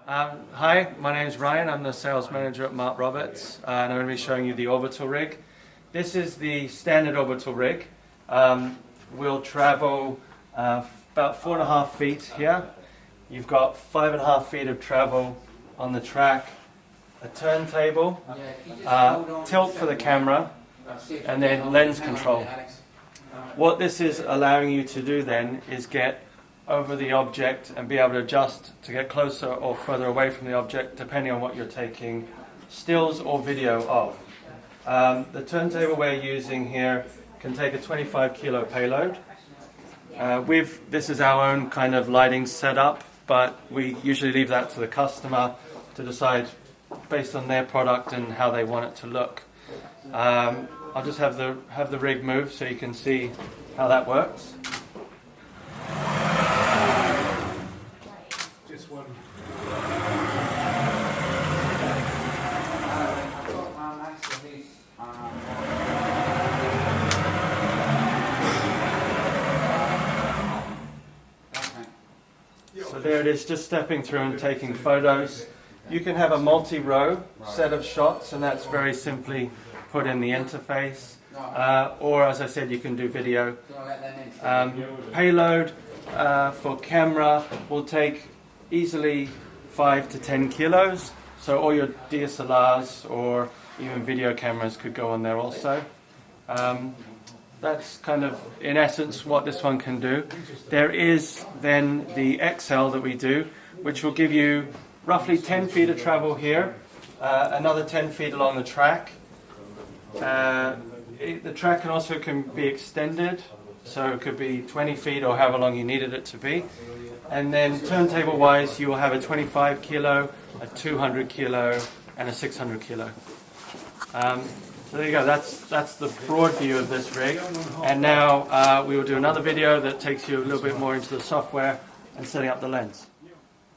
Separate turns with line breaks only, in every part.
Hi, my name is Ryan. I'm the sales manager at Mark Roberts, and I'm going to be showing you the Orbital rig. This is the standard Orbital rig. We'll travel about 4.5 feet here. You've got 5.5 feet of travel on the track, a turntable, tilt for the camera, and then lens control. What this is allowing you to do then is get over the object and be able to adjust to get closer or further away from the object depending on what you're taking stills or video of. The turntable we're using here can take a 25 kilo payload. This is our own kind of lighting setup, but we usually leave that to the customer to decide based on their product and how they want it to look. I'll just have the rig move so you can see how that works.
Just one.
So there it is, just stepping through and taking photos. You can have a multi-row set of shots, and that's very simply put in the interface. Or, as I said, you can do video. Payload for camera will take easily 5 to 10 kilos. So all your DSLRs or even video cameras could go on there also. That's kind of, in essence, what this one can do. There is then the XL that we do, which will give you roughly 10 feet of travel here, another 10 feet along the track. The track can be extended, so it could be 20 feet or however long you needed it to be. And then turntable-wise, you will have a 25 kilo, a 200 kilo, and a 600 kilo. So there you go, that's the broad view of this rig. And now we will do another video that takes you a little bit more into the software and setting up the lens.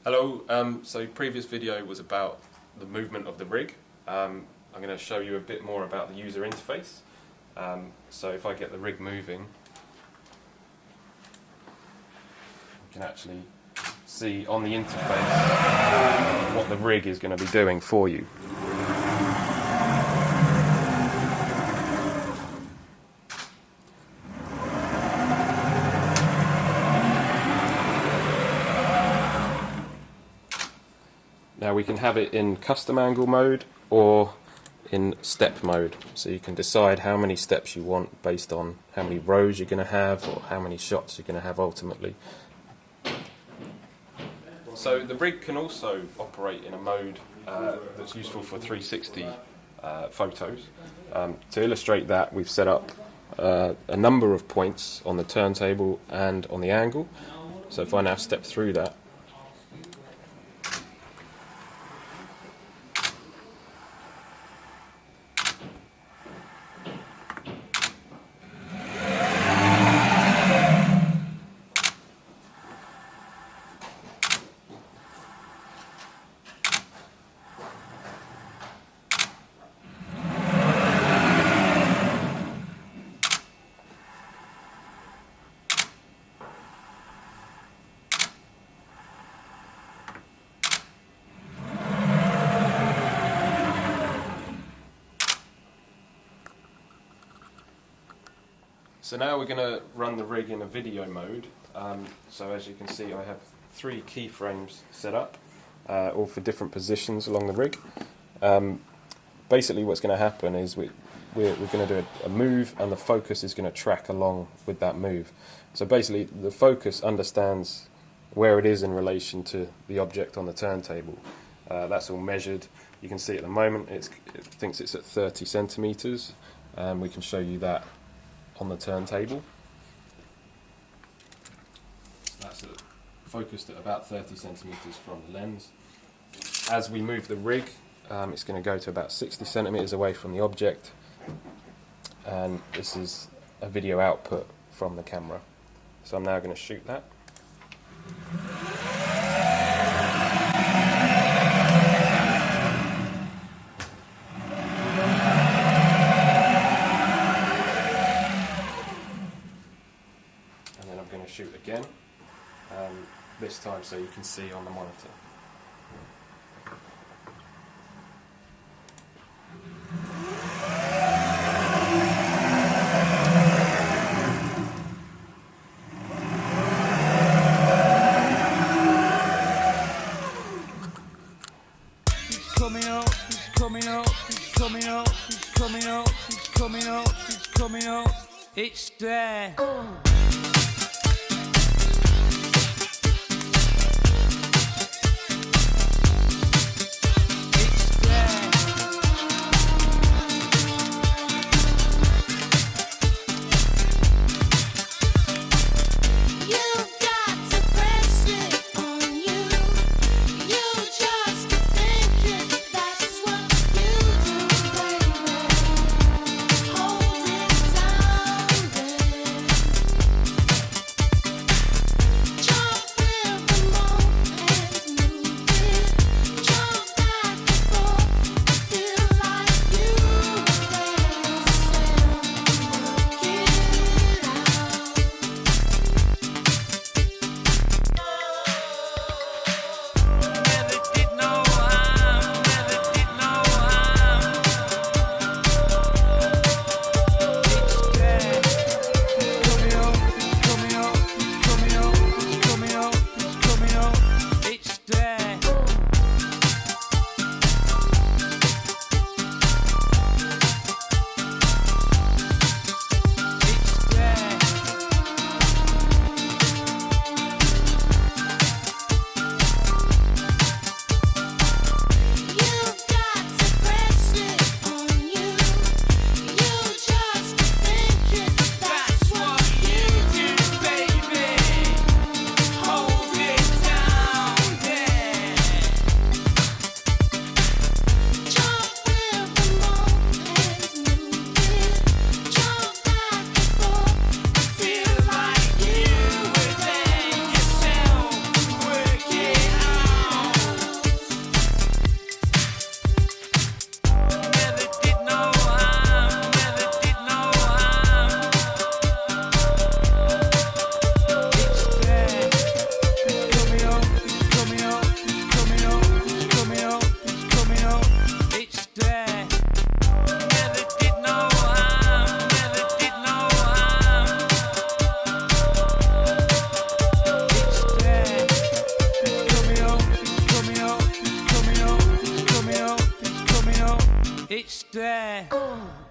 Hello, so previous video was about the movement of the rig. I'm going to show you a bit more about the user interface. So if I get the rig moving, you can actually see on the interface what the rig is going to be doing for you. Now we can have it in custom angle mode or in step mode, so you can decide how many steps you want based on how many rows you're going to have or how many shots you're going to have ultimately. So the rig can also operate in a mode that's useful for 360 photos. To illustrate that, we've set up a number of points on the turntable and on the angle. So if I now step through that, so now we're going to run the rig in a video mode. So as you can see, I have 3 keyframes set up, all for different positions along the rig. Basically what's going to happen is we're going to do a move, and the focus is going to track along with that move. So basically the focus understands where it is in relation to the object on the turntable. That's all measured. You can see at the moment it thinks it's at 30 centimeters, and we can show you that on the turntable. That's focused at about 30 centimeters from the lens. As we move the rig, it's going to go to about 60 centimeters away from the object, and this is a video output from the camera. So I'm now going to shoot that. Shoot again, this time so you can see on the monitor.
It's there. It's there.